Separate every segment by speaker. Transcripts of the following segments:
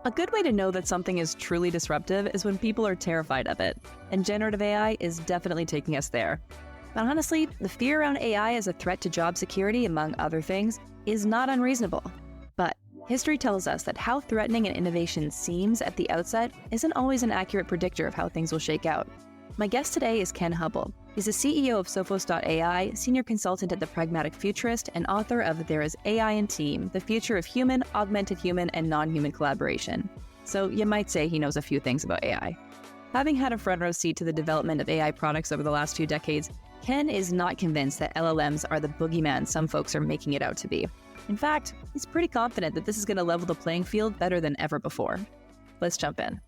Speaker 1: A good way to know that something is truly disruptive is when people are terrified of it, and generative AI is definitely taking us there. But honestly, the fear around AI as a threat to job security, among other things, is not unreasonable. But history tells us that how threatening an innovation seems at the outset isn't always an accurate predictor of how things will shake out. My guest today is Ken Hubbell. He's the CEO of Soffos.ai, Senior Consultant at the Pragmatic Futurist, and author of There is AI in Team, the future of human, augmented human, and non-human collaboration. So you might say he knows a few things about AI. Having had a front row seat to the development of AI products over the last few decades, Ken is not convinced that LLMs are the boogeyman some folks are making it out to be. In fact, he's pretty confident that this is going to level the playing field better than ever before. Let's jump in.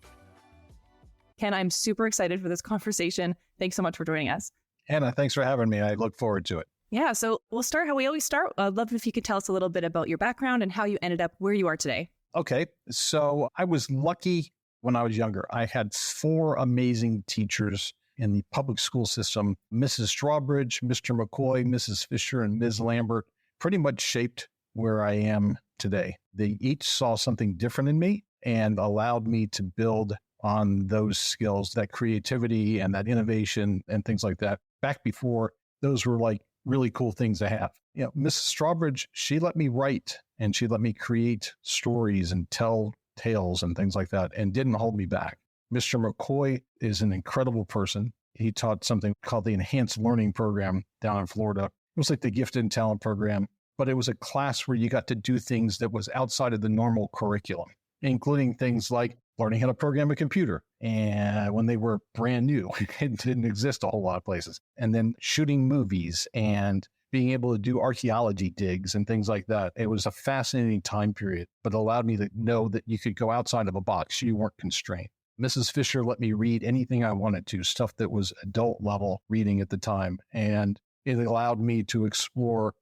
Speaker 1: Ken, I'm super excited for this conversation. Thanks so much for joining us.
Speaker 2: Hannah, thanks for having me. I look forward to it.
Speaker 1: Yeah, so we'll start how we always start. I'd love if you could tell us a little bit about your background and how you ended up where you are today.
Speaker 2: Okay, so I was lucky when I was younger. I had 4 amazing teachers in the public school system. Mrs. Strawbridge, Mr. McCoy, Mrs. Fisher, and Ms. Lambert pretty much shaped where I am today. They each saw something different in me and allowed me to build on those skills, that creativity and that innovation and things like that. Back before, those were like really cool things to have. You know, Mrs. Strawbridge, she let me write and she let me create stories and tell tales and things like that and didn't hold me back. Mr. McCoy is an incredible person. He taught something called the Enhanced Learning Program down in Florida. It was like the Gifted and Talent Program, but it was a class where you got to do things that was outside of the normal curriculum, including things like learning how to program a computer. And when they were brand new, it didn't exist a whole lot of places. And then shooting movies and being able to do archaeology digs and things like that. It was a fascinating time period, but allowed me to know that you could go outside of a box. You weren't constrained. Mrs. Fisher let me read anything I wanted to, stuff that was adult level reading at the time. And it allowed me to explore,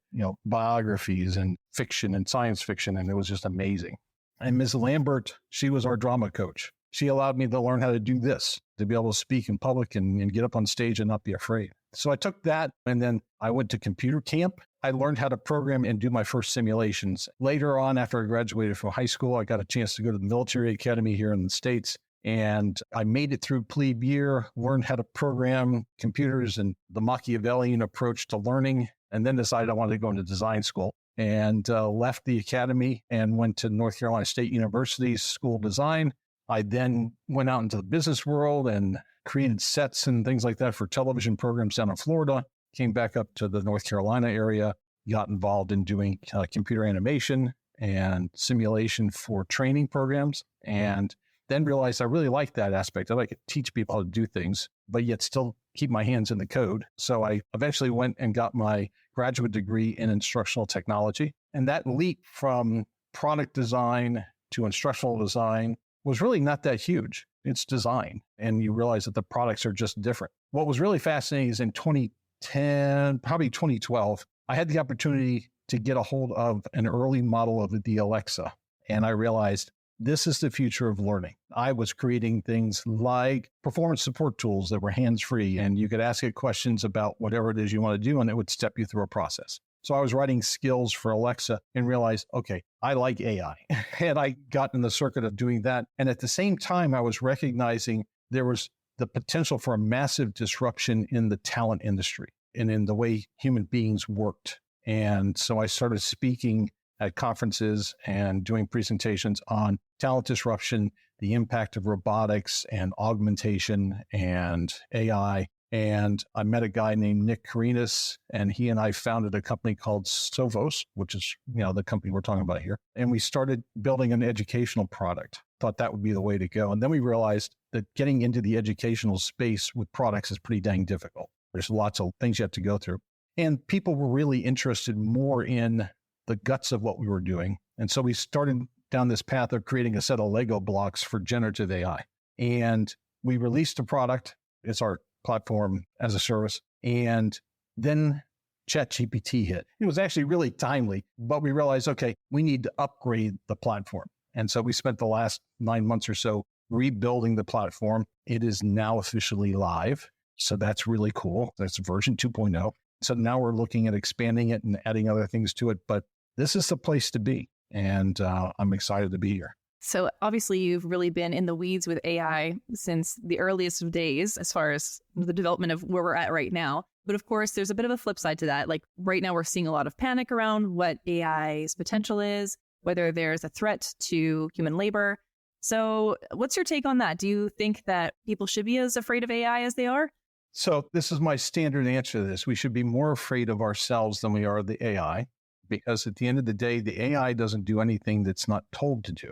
Speaker 2: biographies and fiction and science fiction. And it was just amazing. And Ms. Lambert, she was our drama coach. She allowed me to learn how to do this, to be able to speak in public and get up on stage and not be afraid. So I took that and then I went to computer camp. I learned how to program and do my first simulations. Later on, after I graduated from high school, I got a chance to go to the military academy here in the States. And I made it through plebe year, learned how to program computers and the Machiavellian approach to learning, and then decided I wanted to go into design school. And left the academy and went to North Carolina State University School of Design. I then went out into the business world and created sets and things like that for television programs down in Florida, came back up to the North Carolina area, got involved in doing computer animation and simulation for training programs, and then realized I really liked that aspect. I like to teach people how to do things, but yet still keep my hands in the code. So I eventually went and got my graduate degree in instructional technology. And that leap from product design to instructional design was really not that huge. It's design. And you realize that the products are just different. What was really fascinating is in 2010, probably 2012, I had the opportunity to get a hold of an early model of the Alexa. And I realized this is the future of learning. I was creating things like performance support tools that were hands-free, and you could ask it questions about whatever it is you want to do, and it would step you through a process. So I was writing skills for Alexa and realized, okay, I like AI. And I got in the circuit of doing that. And at the same time, I was recognizing there was the potential for a massive disruption in the talent industry and in the way human beings worked. And so I started speaking at conferences and doing presentations on talent disruption, the impact of robotics and augmentation and AI. And I met a guy named Nick Karinas, and he and I founded a company called Soffos, which is, the company we're talking about here. And we started building an educational product. Thought that would be the way to go. And then we realized that getting into the educational space with products is pretty dang difficult. There's lots of things you have to go through. And people were really interested more in the guts of what we were doing. And so we started down this path of creating a set of Lego blocks for generative AI. And we released a product. It's our platform as a service. And then ChatGPT hit. It was actually really timely, but we realized, okay, we need to upgrade the platform. And so we spent the last 9 months or so rebuilding the platform. It is now officially live. So that's really cool. That's version 2.0. So now we're looking at expanding it and adding other things to it. But this is the place to be. And I'm excited to be here.
Speaker 1: So obviously you've really been in the weeds with AI since the earliest of days as far as the development of where we're at right now. But of course, there's a bit of a flip side to that. Like right now, we're seeing a lot of panic around what AI's potential is, whether there's a threat to human labor. So what's your take on that? Do you think that people should be as afraid of AI as they are?
Speaker 2: So this is my standard answer to this. We should be more afraid of ourselves than we are of the AI, because at the end of the day, the AI doesn't do anything that's not told to do.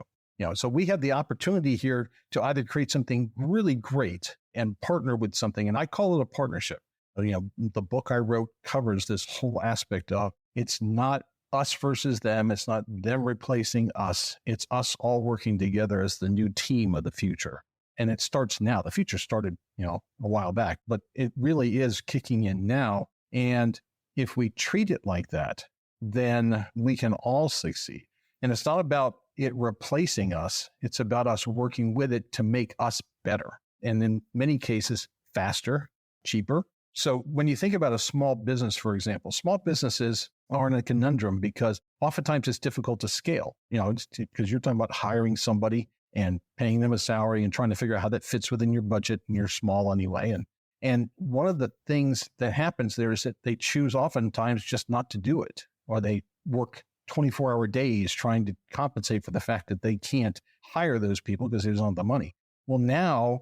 Speaker 2: So we have the opportunity here to either create something really great and partner with something, and I call it a partnership. The book I wrote covers this whole aspect of it's not us versus them. It's not them replacing us. It's us all working together as the new team of the future. And it starts now. The future started, a while back, but it really is kicking in now. And if we treat it like that, then we can all succeed. And it's not about it replacing us. It's about us working with it to make us better. And in many cases, faster, cheaper. So when you think about a small business, for example, small businesses are in a conundrum because oftentimes it's difficult to scale, because you're talking about hiring somebody and paying them a salary and trying to figure out how that fits within your budget, and you're small anyway. And one of the things that happens there is that they choose oftentimes just not to do it, or they work 24-hour days trying to compensate for the fact that they can't hire those people because they don't have the money. Well, now,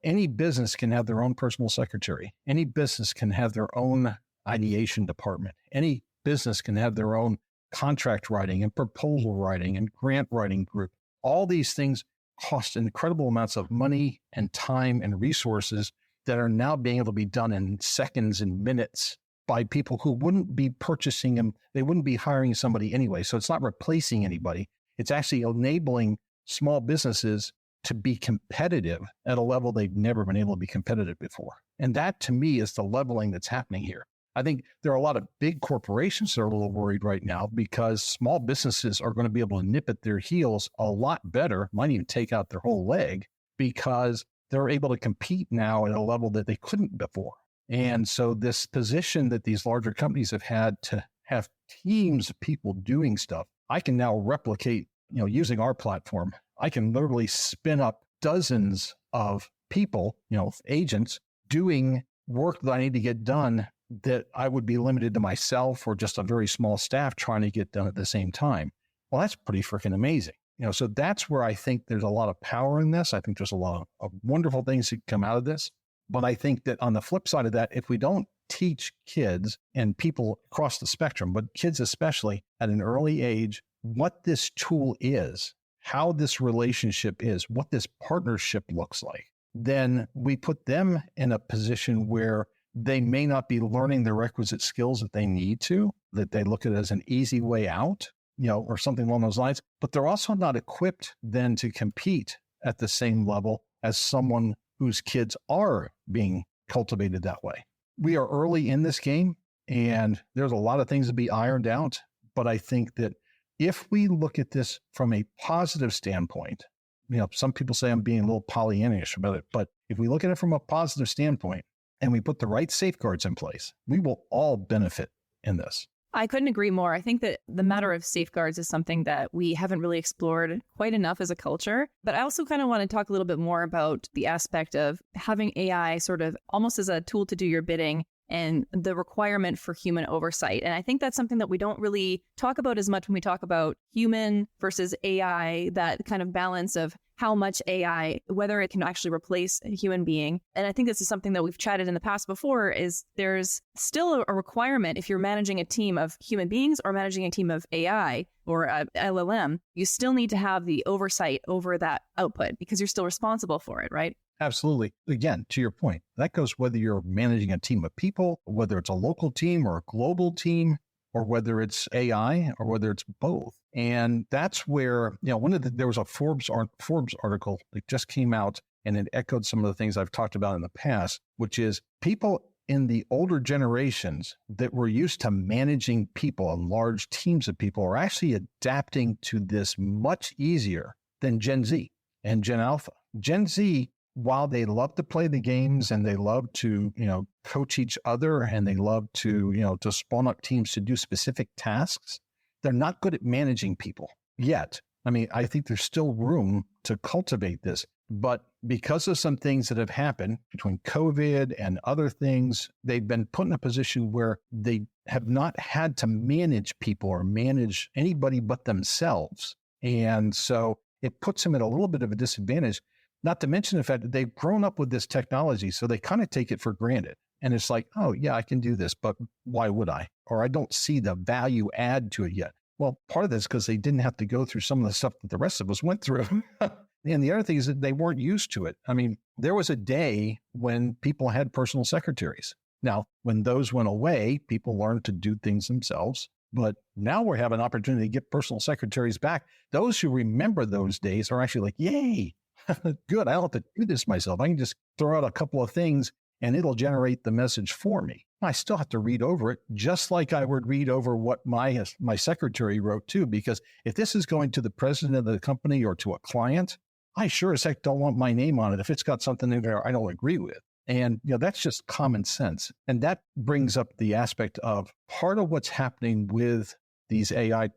Speaker 2: any business can have their own personal secretary. Any business can have their own ideation department. Any business can have their own contract writing and proposal writing and grant writing group. All these things cost incredible amounts of money and time and resources that are now being able to be done in seconds and minutes by people who wouldn't be purchasing them. They wouldn't be hiring somebody anyway. So it's not replacing anybody. It's actually enabling small businesses to be competitive at a level they've never been able to be competitive before. And that, to me, is the leveling that's happening here. I think there are a lot of big corporations that are a little worried right now because small businesses are going to be able to nip at their heels a lot better, might even take out their whole leg, because they're able to compete now at a level that they couldn't before. And so this position that these larger companies have had to have teams of people doing stuff, I can now replicate, using our platform. I can literally spin up dozens of people, agents doing work that I need to get done that I would be limited to myself or just a very small staff trying to get done at the same time. Well, that's pretty freaking amazing. So that's where I think there's a lot of power in this. I think there's a lot of wonderful things that come out of this. But I think that on the flip side of that, if we don't teach kids and people across the spectrum, but kids especially at an early age, what this tool is, how this relationship is, what this partnership looks like, then we put them in a position where they may not be learning the requisite skills that they need to, that they look at it as an easy way out, or something along those lines, but they're also not equipped then to compete at the same level as someone whose kids are being cultivated that way. We are early in this game, and there's a lot of things to be ironed out, but I think that if we look at this from a positive standpoint, some people say I'm being a little Pollyannish about it, but if we look at it from a positive standpoint and we put the right safeguards in place, we will all benefit in this.
Speaker 1: I couldn't agree more. I think that the matter of safeguards is something that we haven't really explored quite enough as a culture. But I also kind of want to talk a little bit more about the aspect of having AI sort of almost as a tool to do your bidding and the requirement for human oversight. And I think that's something that we don't really talk about as much when we talk about human versus AI, that kind of balance of how much AI, whether it can actually replace a human being. And I think this is something that we've chatted in the past before, is there's still a requirement if you're managing a team of human beings or managing a team of AI or a LLM, you still need to have the oversight over that output because you're still responsible for it, right?
Speaker 2: Absolutely. Again, to your point, that goes whether you're managing a team of people, whether it's a local team or a global team, or whether it's AI or whether it's both. And that's where, there was a Forbes article that just came out and it echoed some of the things I've talked about in the past, which is people in the older generations that were used to managing people and large teams of people are actually adapting to this much easier than Gen Z and Gen Alpha. Gen Z, while they love to play the games and they love to, coach each other and they love to, to spawn up teams to do specific tasks, they're not good at managing people yet. I mean, I think there's still room to cultivate this. But because of some things that have happened between COVID and other things, they've been put in a position where they have not had to manage people or manage anybody but themselves. And so it puts them at a little bit of a disadvantage, not to mention the fact that they've grown up with this technology. So they kind of take it for granted. And it's like, oh, yeah, I can do this, but why would I? Or I don't see the value add to it yet. Well, part of this is because they didn't have to go through some of the stuff that the rest of us went through. And the other thing is that they weren't used to it. I mean, there was a day when people had personal secretaries. Now, when those went away, people learned to do things themselves. But now we're having an opportunity to get personal secretaries back. Those who remember those days are actually like, yay, good. I don't have to do this myself. I can just throw out a couple of things and it'll generate the message for me. I still have to read over it, just like I would read over what my secretary wrote too, because if this is going to the president of the company or to a client, I sure as heck don't want my name on it if it's got something in there I don't agree with. And that's just common sense. And that brings up the aspect of part of what's happening with these AI,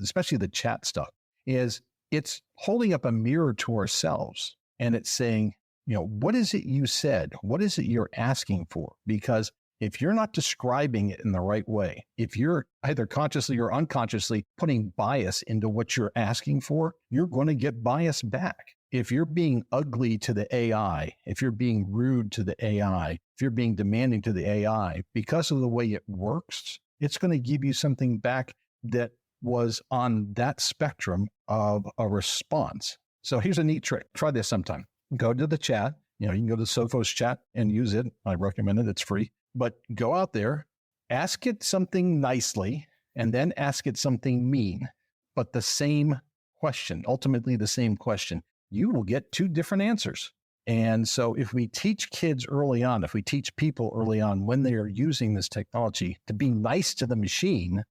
Speaker 2: especially the chat stuff, is it's holding up a mirror to ourselves and it's saying, what is it you said? What is it you're asking for? Because if you're not describing it in the right way, if you're either consciously or unconsciously putting bias into what you're asking for, you're going to get bias back. If you're being ugly to the AI, if you're being rude to the AI, if you're being demanding to the AI, because of the way it works, it's going to give you something back that was on that spectrum of a response. So here's a neat trick. Try this sometime. Go to the chat. You can go to Soffos chat and use it. I recommend it. It's free. But go out there, ask it something nicely, and then ask it something mean, but the same question, ultimately the same question. You will get two different answers. And so if we teach kids early on, if we teach people early on when they are using this technology to be nice to the machine,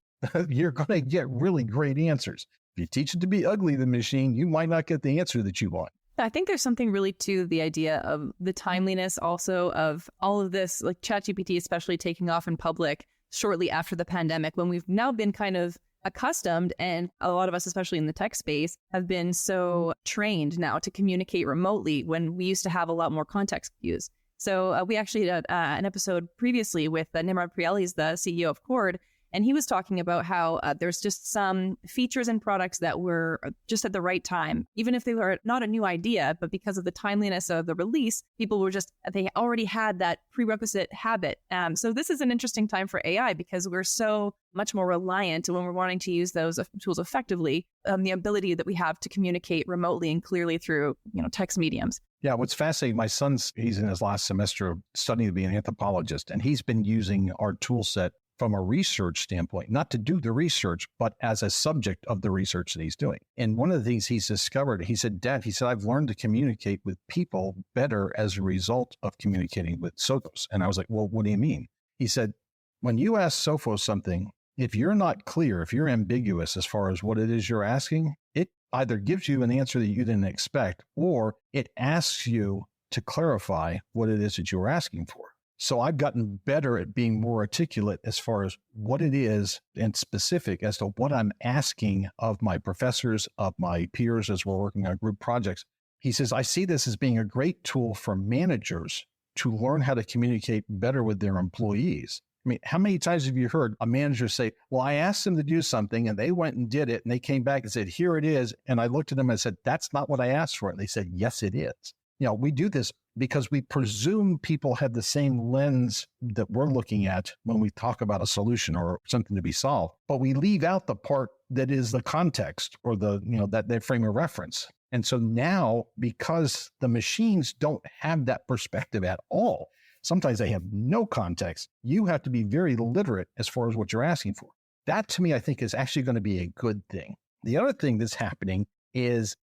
Speaker 2: you're going to get really great answers. If you teach it to be ugly to the machine, you might not get the answer that you want.
Speaker 1: I think there's something really to the idea of the timeliness also of all of this, like ChatGPT, especially taking off in public shortly after the pandemic, when we've now been kind of accustomed, and a lot of us, especially in the tech space, have been so trained now to communicate remotely when we used to have a lot more context cues. So we actually had an episode previously with Nimrod Prieli's the CEO of Cord, and he was talking about how there's just some features and products that were just at the right time, even if they were not a new idea, but because of the timeliness of the release, people were they already had that prerequisite habit. So this is an interesting time for AI because we're so much more reliant when we're wanting to use those tools effectively, the ability that we have to communicate remotely and clearly through, text mediums.
Speaker 2: Yeah, what's fascinating, my he's in his last semester of studying to be an anthropologist, and he's been using our tool set from a research standpoint, not to do the research, but as a subject of the research that he's doing. And one of the things he's discovered, he said, Dad, I've learned to communicate with people better as a result of communicating with Soffos. And I was like, well, what do you mean? He said, when you ask Soffos something, if you're not clear, if you're ambiguous as far as what it is you're asking, it either gives you an answer that you didn't expect, or it asks you to clarify what it is that you're asking for. So I've gotten better at being more articulate as far as what it is and specific as to what I'm asking of my professors, of my peers as we're working on group projects. He says, I see this as being a great tool for managers to learn how to communicate better with their employees. I mean, how many times have you heard a manager say, well, I asked them to do something and they went and did it and they came back and said, here it is. And I looked at them and said, that's not what I asked for. And they said, yes, it is. We do this because we presume people have the same lens that we're looking at when we talk about a solution or something to be solved, but we leave out the part that is the context or that frame of reference. And so now, because the machines don't have that perspective at all, sometimes they have no context, you have to be very literate as far as what you're asking for. That to me, I think is actually going to be a good thing. The other thing that's happening is,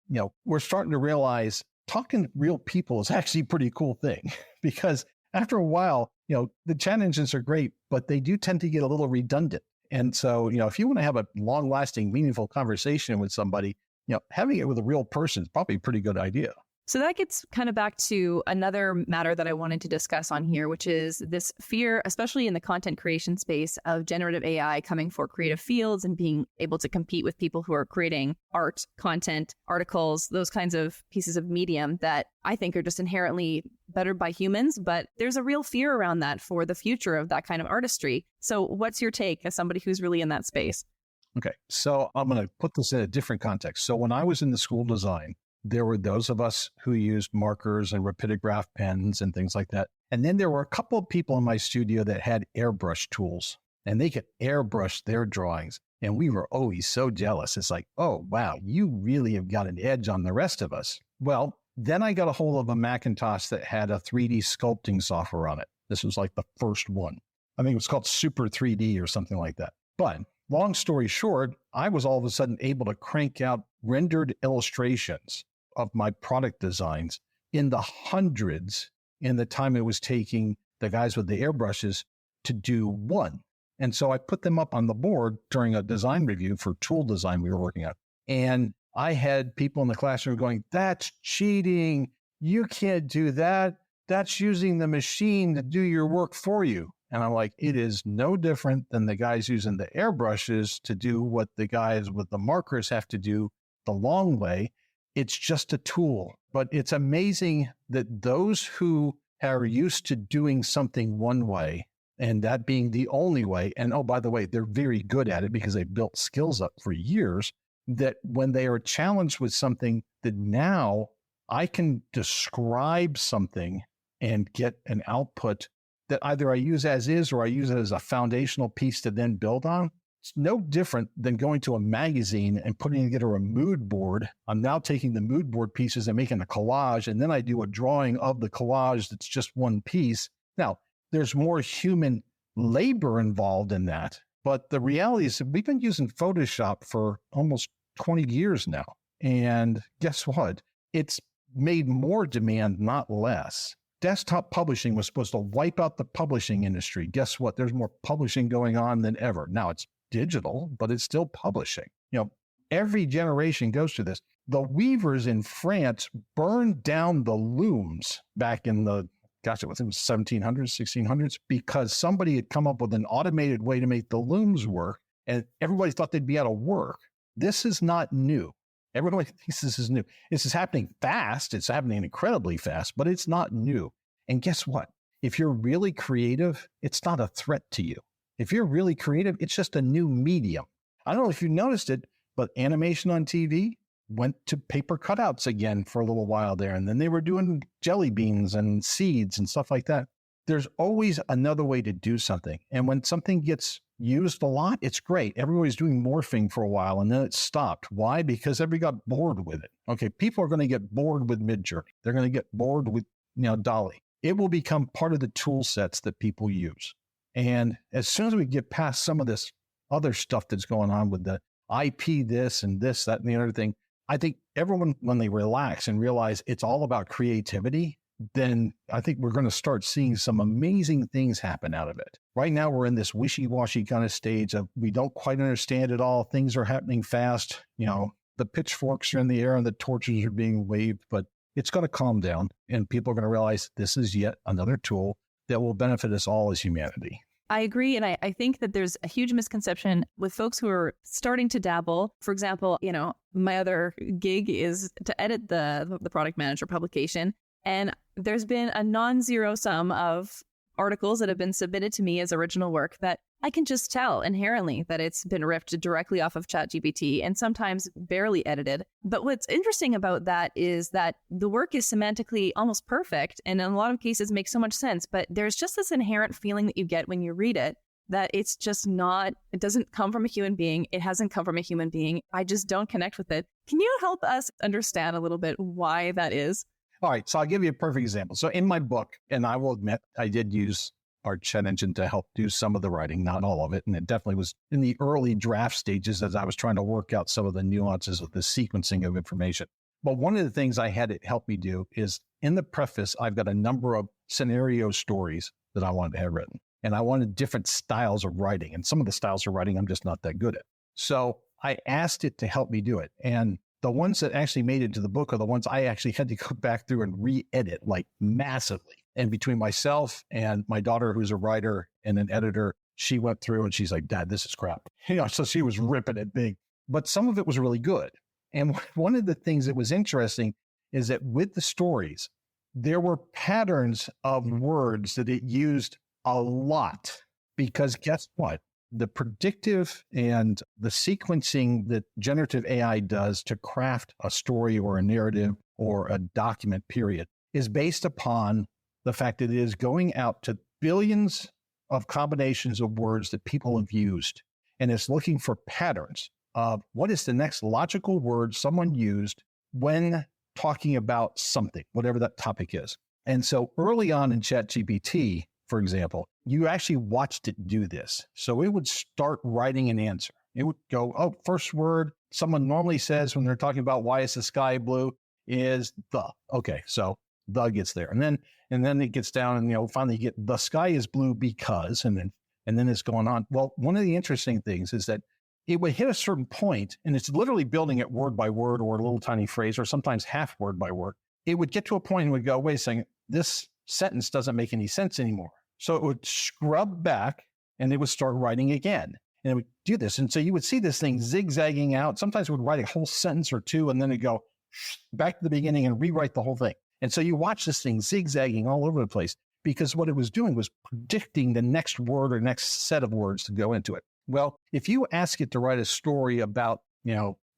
Speaker 2: we're starting to realize talking to real people is actually a pretty cool thing because after a while, the chat engines are great, but they do tend to get a little redundant. And so, if you want to have a long lasting, meaningful conversation with somebody, having it with a real person is probably a pretty good idea.
Speaker 1: So that gets kind of back to another matter that I wanted to discuss on here, which is this fear, especially in the content creation space, of generative AI coming for creative fields and being able to compete with people who are creating art, content, articles, those kinds of pieces of medium that I think are just inherently better by humans. But there's a real fear around that for the future of that kind of artistry. So what's your take as somebody who's really in that space?
Speaker 2: Okay, so I'm going to put this in a different context. So when I was in the school design, there were those of us who used markers and rapidograph pens and things like that. And then there were a couple of people in my studio that had airbrush tools, and they could airbrush their drawings. And we were always so jealous. It's like, oh, wow, you really have got an edge on the rest of us. Well, then I got a hold of a Macintosh that had a 3D sculpting software on it. This was like the first one. I think it was called Super 3D or something like that. But long story short, I was all of a sudden able to crank out rendered illustrations of my product designs in the hundreds in the time it was taking the guys with the airbrushes to do one. And so I put them up on the board during a design review for tool design we were working on. And I had people in the classroom going, that's cheating. You can't do that. That's using the machine to do your work for you. And I'm like, it is no different than the guys using the airbrushes to do what the guys with the markers have to do the long way. It's just a tool. But it's amazing that those who are used to doing something one way, and that being the only way, and oh, by the way, they're very good at it because they built skills up for years, that when they are challenged with something that now I can describe something and get an output that either I use as is or I use it as a foundational piece to then build on. It's no different than going to a magazine and putting together a mood board. I'm now taking the mood board pieces and making a collage, and then I do a drawing of the collage that's just one piece. Now, there's more human labor involved in that, but the reality is that we've been using Photoshop for almost 20 years now. And guess what? It's made more demand, not less. Desktop publishing was supposed to wipe out the publishing industry. Guess what? There's more publishing going on than ever. Now it's digital, but it's still publishing. Every generation goes through this. The weavers in France burned down the looms back in the, it was 1700s, 1600s, because somebody had come up with an automated way to make the looms work, and everybody thought they'd be out of work. This is not new. Everybody thinks this is new. This is happening fast. It's happening incredibly fast, but it's not new. And guess what? If you're really creative, it's not a threat to you. If you're really creative, it's just a new medium. I don't know if you noticed it, but animation on TV went to paper cutouts again for a little while there. And then they were doing jelly beans and seeds and stuff like that. There's always another way to do something. And when something gets used a lot, it's great. Everybody's doing morphing for a while and then it stopped. Why? Because everybody got bored with it. Okay, people are going to get bored with Midjourney. They're going to get bored with Dolly. It will become part of the tool sets that people use. And as soon as we get past some of this other stuff that's going on with the IP this and this, that, and the other thing, I think everyone, when they relax and realize it's all about creativity, then I think we're going to start seeing some amazing things happen out of it. Right now, we're in this wishy-washy kind of stage of we don't quite understand it all. Things are happening fast. The pitchforks are in the air and the torches are being waved, but it's going to calm down and people are going to realize this is yet another tool that will benefit us all as humanity.
Speaker 1: I agree. And I think that there's a huge misconception with folks who are starting to dabble. For example, my other gig is to edit the product manager publication. And there's been a non-zero sum of articles that have been submitted to me as original work that I can just tell inherently that it's been ripped directly off of ChatGPT and sometimes barely edited. But what's interesting about that is that the work is semantically almost perfect and in a lot of cases makes so much sense. But there's just this inherent feeling that you get when you read it that it's just not, it doesn't come from a human being. It hasn't come from a human being. I just don't connect with it. Can you help us understand a little bit why that is?
Speaker 2: All right, so I'll give you a perfect example. So in my book, and I will admit, I did use our chat engine to help do some of the writing, not all of it. And it definitely was in the early draft stages as I was trying to work out some of the nuances of the sequencing of information. But one of the things I had it help me do is in the preface, I've got a number of scenario stories that I wanted to have written. And I wanted different styles of writing. And some of the styles of writing I'm just not that good at. So I asked it to help me do it. And The ones that actually made it to the book are the ones I actually had to go back through and re-edit like massively. And between myself and my daughter, who's a writer and an editor, she went through and she's like, Dad, this is crap. So she was ripping it big, but some of it was really good. And one of the things that was interesting is that with the stories, there were patterns of words that it used a lot, because guess what? The predictive and the sequencing that generative AI does to craft a story or a narrative or a document, period, is based upon the fact that it is going out to billions of combinations of words that people have used. And it's looking for patterns of what is the next logical word someone used when talking about something, whatever that topic is. And so early on in ChatGPT, for example, you actually watched it do this. So it would start writing an answer. It would go, oh, first word someone normally says when they're talking about why is the sky blue is the. Okay, so the gets there. And then it gets down and, finally you get the sky is blue because, and then it's going on. Well, one of the interesting things is that it would hit a certain point, and it's literally building it word by word or a little tiny phrase, or sometimes half word by word. It would get to a point and would go, wait a second, this sentence doesn't make any sense anymore. So it would scrub back and it would start writing again. And it would do this. And so you would see this thing zigzagging out. Sometimes it would write a whole sentence or two, and then it'd go back to the beginning and rewrite the whole thing. And so you watch this thing zigzagging all over the place, because what it was doing was predicting the next word or next set of words to go into it. Well, if you ask it to write a story about,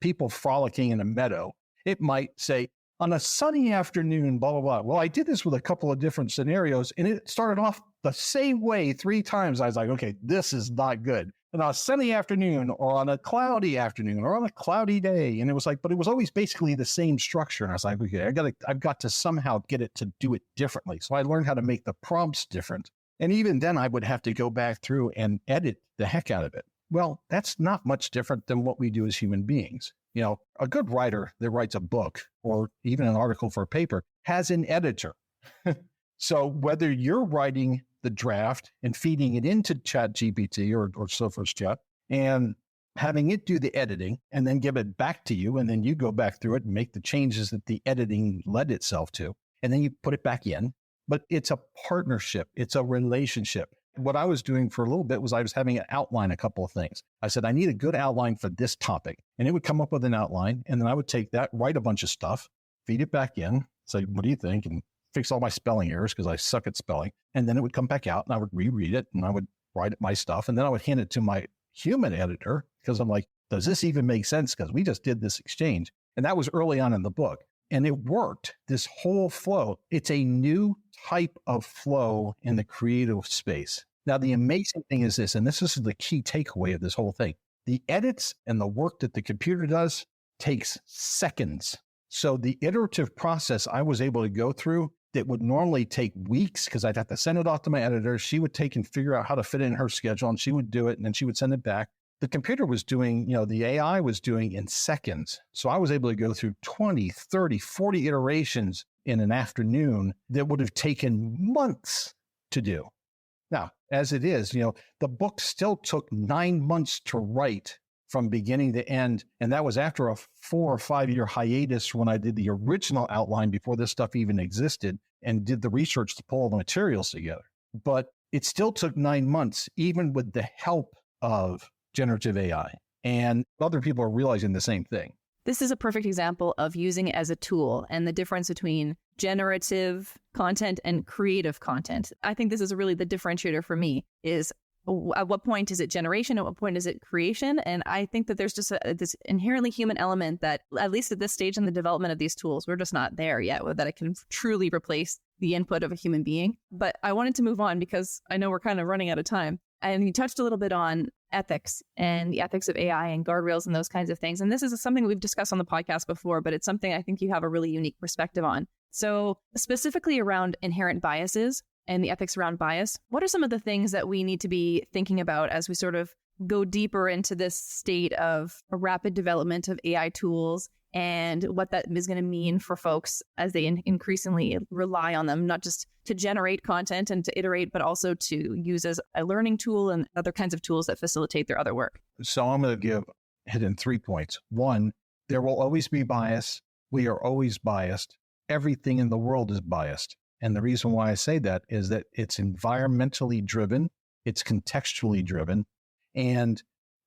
Speaker 2: people frolicking in a meadow, it might say, on a sunny afternoon, blah, blah, blah. Well, I did this with a couple of different scenarios, and it started off the same way 3 times. I was like, okay, this is not good. And on a sunny afternoon, or on a cloudy afternoon, or on a cloudy day. And it was like, but it was always basically the same structure. And I was like, okay, I've got to somehow get it to do it differently. So I learned how to make the prompts different. And even then I would have to go back through and edit the heck out of it. Well, that's not much different than what we do as human beings. A good writer that writes a book or even an article for a paper has an editor. So whether you're writing the draft and feeding it into ChatGPT or Soffos Chat and having it do the editing and then give it back to you, and then you go back through it and make the changes that the editing led itself to, and then you put it back in. But it's a partnership. It's a relationship. What I was doing for a little bit was I was having it outline a couple of things. I said, I need a good outline for this topic. And it would come up with an outline. And then I would take that, write a bunch of stuff, feed it back in, say, what do you think? And fix all my spelling errors because I suck at spelling. And then it would come back out and I would reread it and I would write my stuff. And then I would hand it to my human editor because I'm like, does this even make sense? Because we just did this exchange. And that was early on in the book. And it worked, this whole flow. It's a new type of flow in the creative space. Now, the amazing thing is this, and this is the key takeaway of this whole thing. The edits and the work that the computer does takes seconds. So the iterative process I was able to go through that would normally take weeks because I'd have to send it off to my editor. She would take and figure out how to fit it in her schedule, and she would do it, and then she would send it back. The computer was doing, the AI was doing in seconds. So I was able to go through 20, 30, 40 iterations in an afternoon that would have taken months to do. Now, as it is, the book still took 9 months to write from beginning to end. And that was after a 4 or 5 year hiatus when I did the original outline before this stuff even existed and did the research to pull all the materials together. But it still took 9 months, even with the help of generative AI. And other people are realizing the same thing.
Speaker 1: This is a perfect example of using it as a tool and the difference between generative content and creative content. I think this is really the differentiator for me is at what point is it generation? At what point is it creation? And I think that there's just this inherently human element that, at least at this stage in the development of these tools, we're just not there yet, that it can truly replace the input of a human being. But I wanted to move on because I know we're kind of running out of time. And you touched a little bit on ethics and the ethics of AI and guardrails and those kinds of things. And this is something we've discussed on the podcast before, but it's something I think you have a really unique perspective on. So specifically around inherent biases and the ethics around bias, what are some of the things that we need to be thinking about as we sort of go deeper into this state of a rapid development of AI tools and what that is going to mean for folks as they increasingly rely on them, not just to generate content and to iterate, but also to use as a learning tool and other kinds of tools that facilitate their other work?
Speaker 2: So I'm going to hit in 3 points. One, There will always be bias. We are always biased. Everything in the world is biased. And the reason why I say that is that it's environmentally driven, it's contextually driven, and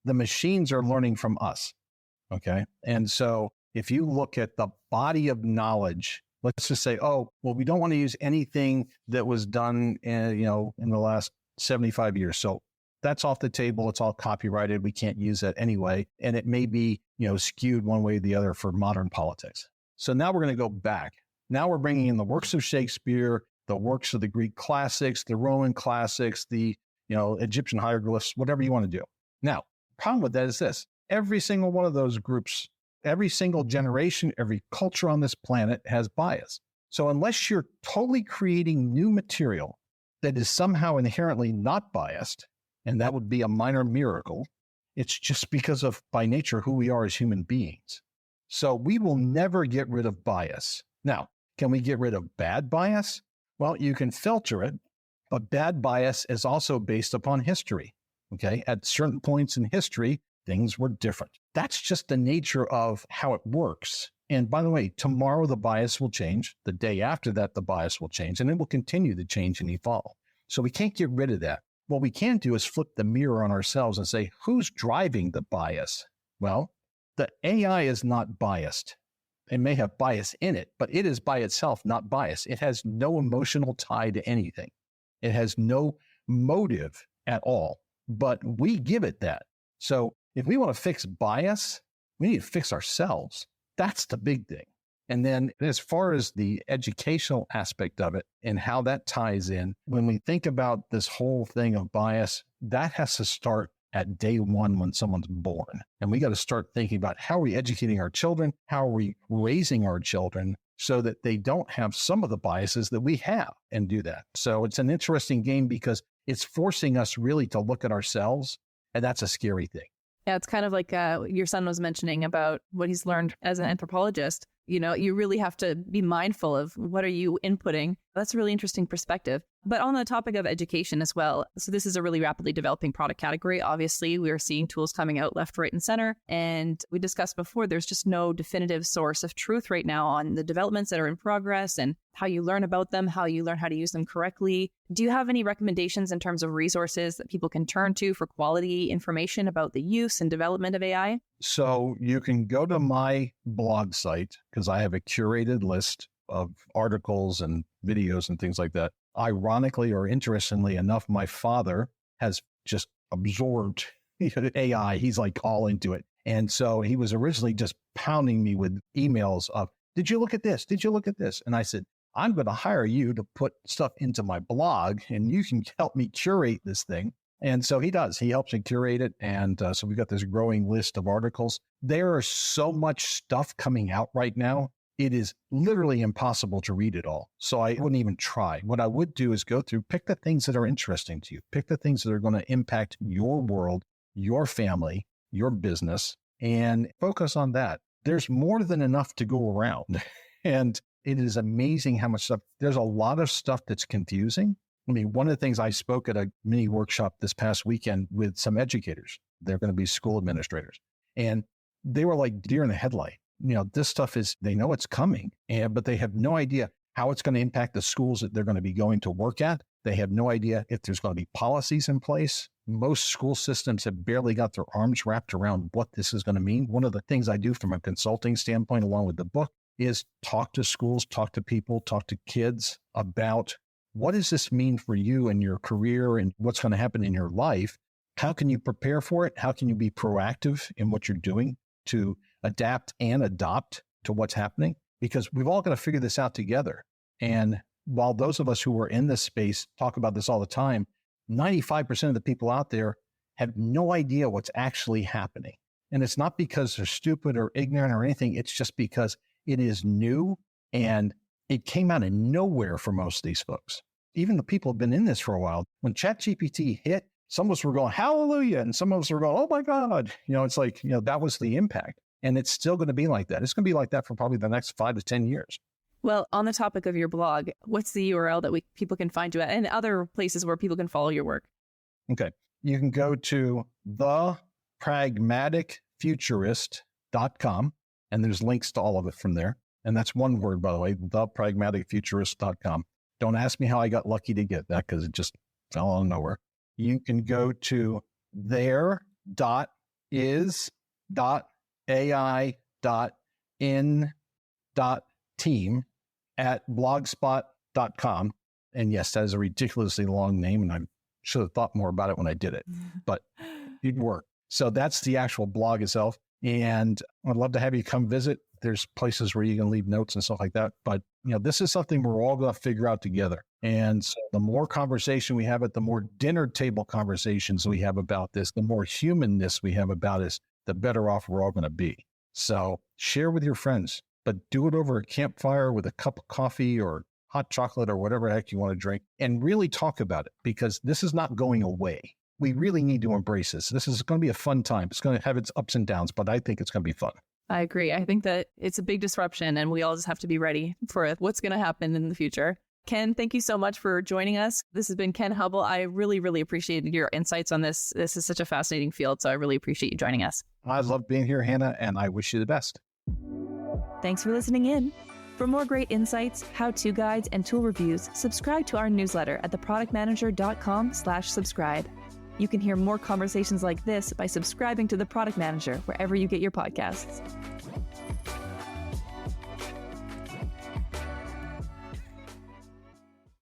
Speaker 2: the machines are learning from us. Okay. And so if you look at the body of knowledge, let's just say, oh, well, we don't want to use anything that was done in the last 75 years. So that's off the table. It's all copyrighted. We can't use that anyway. And it may be, skewed one way or the other for modern politics. So now we're going to go back. Now we're bringing in the works of Shakespeare, the works of the Greek classics, the Roman classics, the, Egyptian hieroglyphs, whatever you want to do. Now, the problem with that is this. Every single one of those groups, every single generation, every culture on this planet has bias. So unless you're totally creating new material that is somehow inherently not biased, and that would be a minor miracle, it's just because of, by nature, who we are as human beings. So we will never get rid of bias. Now, can we get rid of bad bias? Well, you can filter it, but bad bias is also based upon history. Okay, at certain points in history, things were different. That's just the nature of how it works. And by the way, tomorrow the bias will change. The day after that, the bias will change, and it will continue to change and evolve. So we can't get rid of that. What we can do is flip the mirror on ourselves and say, who's driving the bias? Well, the AI is not biased. It may have bias in it, but it is by itself not biased. It has no emotional tie to anything. It has no motive at all, but we give it that. So if we want to fix bias, we need to fix ourselves. That's the big thing. And then as far as the educational aspect of it and how that ties in, when we think about this whole thing of bias, that has to start at day one when someone's born. And we got to start thinking about how are we educating our children? How are we raising our children so that they don't have some of the biases that we have and do that? So it's an interesting game because it's forcing us really to look at ourselves. And that's a scary thing.
Speaker 1: Yeah, it's kind of like your son was mentioning about what he's learned as an anthropologist. You really have to be mindful of what are you inputting. That's a really interesting perspective. But on the topic of education as well, so this is a really rapidly developing product category. Obviously, we are seeing tools coming out left, right, and center. And we discussed before, there's just no definitive source of truth right now on the developments that are in progress and how you learn about them, how you learn how to use them correctly. Do you have any recommendations in terms of resources that people can turn to for quality information about the use and development of AI?
Speaker 2: So you can go to my blog site because I have a curated list of articles and videos and things like that. Ironically or interestingly enough, my father has just absorbed AI. He's like all into it. And so he was originally just pounding me with emails of, did you look at this? Did you look at this? And I said, I'm going to hire you to put stuff into my blog and you can help me curate this thing. And so he does. He helps me curate it. And so we've got this growing list of articles. There is so much stuff coming out right now. It is literally impossible to read it all. So I wouldn't even try. What I would do is go through, pick the things that are interesting to you, pick the things that are going to impact your world, your family, your business, and focus on that. There's more than enough to go around. And it is amazing how much stuff, there's a lot of stuff that's confusing. I mean, one of the things I spoke at a mini workshop this past weekend with some educators, they're going to be school administrators, and they were like deer in the headlight. This stuff is, they know it's coming, but they have no idea how it's going to impact the schools that they're going to be going to work at. They have no idea if there's going to be policies in place. Most school systems have barely got their arms wrapped around what this is going to mean. One of the things I do from a consulting standpoint, along with the book, is talk to schools, talk to people, talk to kids about what does this mean for you and your career and what's going to happen in your life? How can you prepare for it? How can you be proactive in what you're doing to adapt and adopt to what's happening? Because we've all got to figure this out together. And while those of us who are in this space talk about this all the time, 95% of the people out there have no idea what's actually happening. And it's not because they're stupid or ignorant or anything. It's just because it is new and it came out of nowhere for most of these folks. Even the people who've been in this for a while. When ChatGPT hit, some of us were going, hallelujah. And some of us were going, oh my God. It's like, that was the impact. And it's still going to be like that. It's going to be like that for probably the next 5 to 10 years.
Speaker 1: Well, on the topic of your blog, what's the URL that people can find you at and other places where people can follow your work?
Speaker 2: Okay. You can go to thepragmaticfuturist.com. And there's links to all of it from there. And that's one word, by the way, thepragmaticfuturist.com. Don't ask me how I got lucky to get that because it just fell out of nowhere. You can go to there.is.ai.in.team at blogspot.com. And yes, that is a ridiculously long name, and I should have thought more about it when I did it, but it worked. So that's the actual blog itself. And I'd love to have you come visit. There's places where you can leave notes and stuff like that. But, this is something we're all going to figure out together. And so the more conversation we have, the more dinner table conversations we have about this, the more humanness we have about this, the better off we're all going to be. So share with your friends, but do it over a campfire with a cup of coffee or hot chocolate or whatever the heck you want to drink, and really talk about it, because this is not going away. We really need to embrace this. This is going to be a fun time. It's going to have its ups and downs, but I think it's going to be fun.
Speaker 1: I agree. I think that it's a big disruption, and we all just have to be ready for what's going to happen in the future. Ken, thank you so much for joining us. This has been Ken Hubbell. I really, really appreciated your insights on this. This is such a fascinating field, so I really appreciate you joining us.
Speaker 2: I love being here, Hannah, and I wish you the best.
Speaker 1: Thanks for listening in. For more great insights, how-to guides, and tool reviews, subscribe to our newsletter at theproductmanager.com/subscribe. You can hear more conversations like this by subscribing to The Product Manager wherever you get your podcasts.